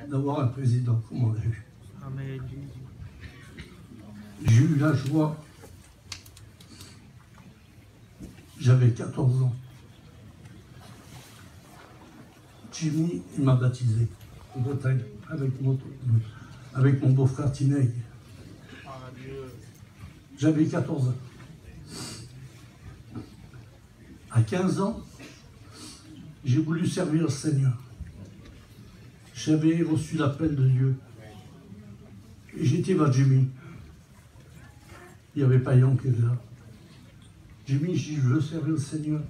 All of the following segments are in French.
d'avoir un président comme on a eu. Amen. J'ai eu la joie. J'avais 14 ans. Jimmy, il m'a baptisé en Bretagne avec mon beau-frère Tineg. J'avais 14 ans. À 15 ans, j'ai voulu servir le Seigneur. J'avais reçu l'appel de Dieu. Et j'étais vers Jimmy. Il n'y avait pas Yann qui était là. Jimmy, je dis, je veux servir le Seigneur.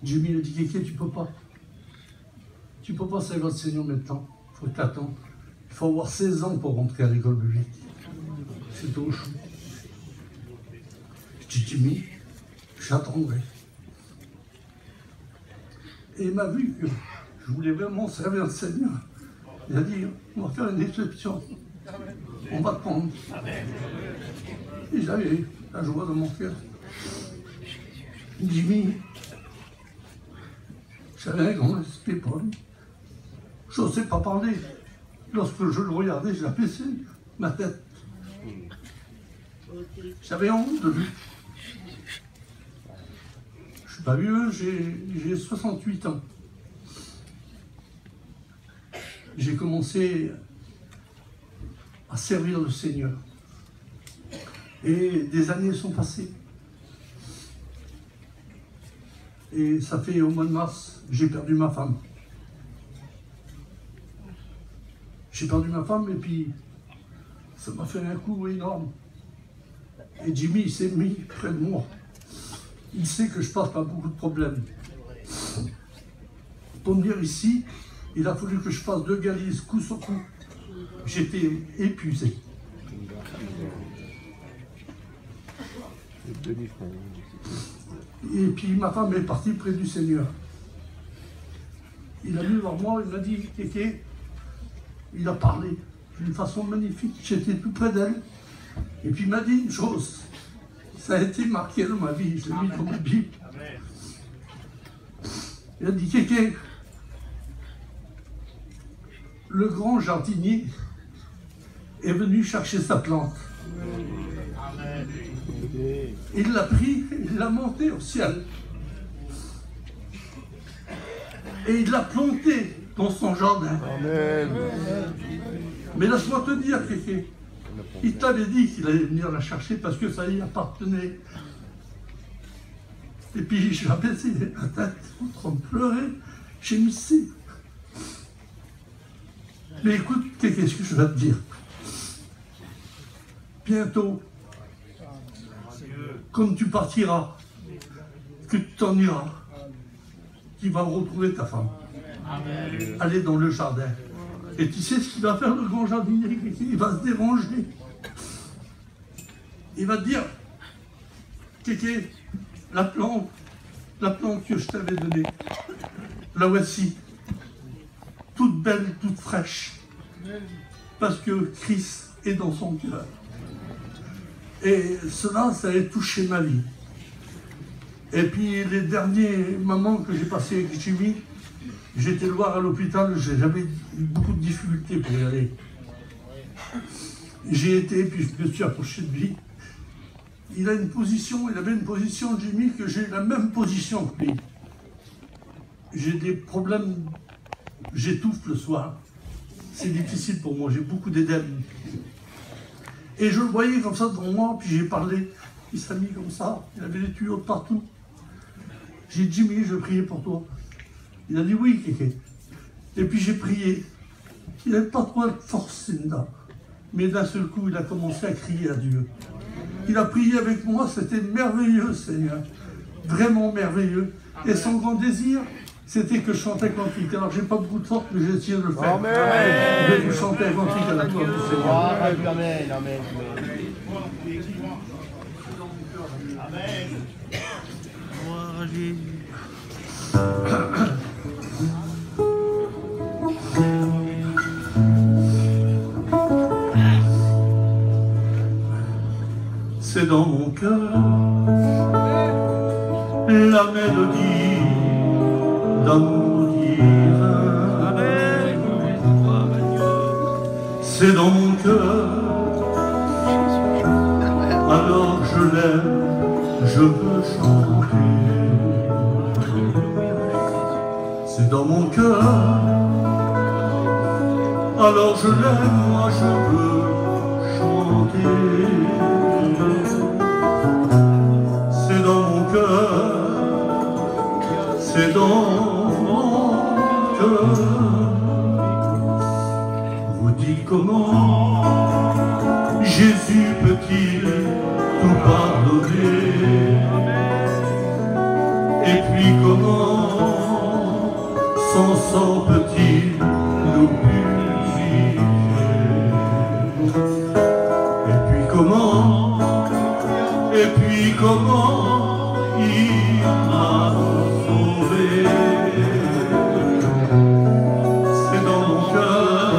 Jimmy a dit, Kéké, tu peux pas. Tu peux pas servir le Seigneur maintenant. Il faut t'attendre. Il faut avoir 16 ans pour rentrer à l'école biblique. C'est au chou. Je dis, Jimmy, j'attendrai. Et il m'a vu que je voulais vraiment servir le Seigneur. Il a dit, on va faire une exception. On va te prendre. Et j'avais la joie de mon cœur. Jimmy, j'avais un grand respect pour lui. Je n'osais pas parler. Lorsque je le regardais, j'abaissais ma tête. J'avais honte de lui. Je ne suis pas vieux, j'ai 68 ans. J'ai commencé à servir le Seigneur. Et des années sont passées. Et ça fait au mois de mars, j'ai perdu ma femme. J'ai perdu ma femme et puis ça m'a fait un coup énorme. Et Jimmy, il s'est mis près de moi. Il sait que je passe par beaucoup de problèmes. Pour venir ici, il a fallu que je fasse 2 galises coup sur coup. J'étais épuisé. Et puis ma femme est partie près du Seigneur. Il a venu voir moi, il m'a dit, Kéké, il a parlé d'une façon magnifique. J'étais tout près d'elle. Et puis il m'a dit une chose. Ça a été marqué dans ma vie, je l'ai mis dans ma Bible. Il a dit, Kéké, le grand jardinier est venu chercher sa plante. Il l'a pris, il l'a monté au ciel. Et il l'a planté dans son jardin. Amen. Mais laisse-moi te dire, Kéké, il t'avait dit qu'il allait venir la chercher parce que ça y appartenait. Et puis j'ai abaissé la tête en train de pleurer. J'ai mis si. Mais écoute, qu'est-ce que je vais te dire? Bientôt, comme tu partiras, que tu t'en iras, tu vas retrouver ta femme. Aller dans le jardin. Et tu sais ce qu'il va faire, le grand jardinier? Il va se déranger. Il va te dire, Kéké, la plante que je t'avais donnée, la voici, toute belle, toute fraîche, parce que Christ est dans son cœur. Et cela, ça a touché ma vie. Et puis les derniers moments que j'ai passés avec Jimmy, j'étais le voir à l'hôpital, j'avais beaucoup de difficultés pour y aller. J'ai été, puis je me suis approché de lui. Il avait une position, Jimmy, que j'ai la même position que lui. J'ai des problèmes, j'étouffe le soir. C'est difficile pour moi, j'ai beaucoup d'édème. Et je le voyais comme ça devant moi, puis j'ai parlé. Il s'est mis comme ça, il avait des tuyaux de partout. J'ai dit, Jimmy, je vais prier pour toi. Il a dit oui, Kéké. Et puis j'ai prié. Il n'avait pas trop de force, Linda. Mais d'un seul coup, il a commencé à crier à Dieu. Il a prié avec moi, c'était merveilleux, Seigneur. Vraiment merveilleux. Et son grand désir, c'était que je chantais cantique. Alors j'ai pas beaucoup de force, mais j'ai essayé de le faire. Amen. Je vais vous chanter un cantique à la gloire du Seigneur. Amen, amen, amen. Gloire à Jésus. C'est dans mon cœur la mélodie d'amour divin. c'est dans mon cœur. Alors je l'aime, je veux chanter. C'est dans mon cœur. Alors je l'aime, moi je veux chanter. C'est dans mon cœur. C'est dans mon cœur. Vous dites comment Jésus peut-il tout pardonner? Et puis comment son sang peut-il nous purifier? Et puis comment il m'a sauvé? C'est dans mon cœur,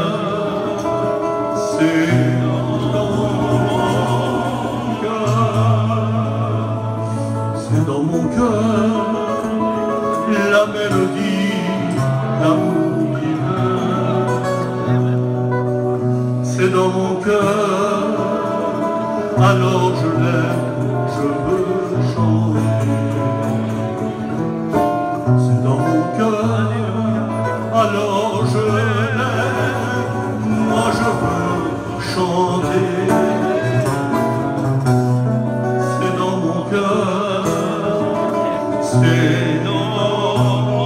c'est dans mon cœur, c'est dans mon cœur, la mélodie d'amour divin. C'est dans mon cœur, alors je l'aime, je veux chanter. C'est dans mon cœur, alors je l'aime, moi je veux chanter. C'est dans mon cœur, c'est dans mon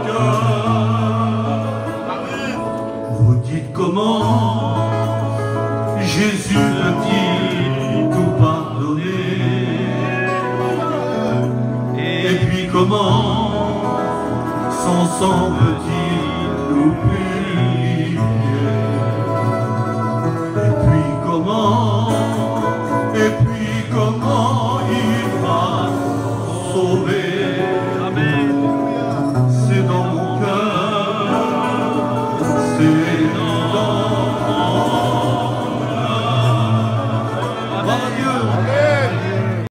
cœur. Vous dites comment Jésus peut-il tout pardonner? Et puis comment son sang peut-il nous purifier? Et puis comment il va sauver?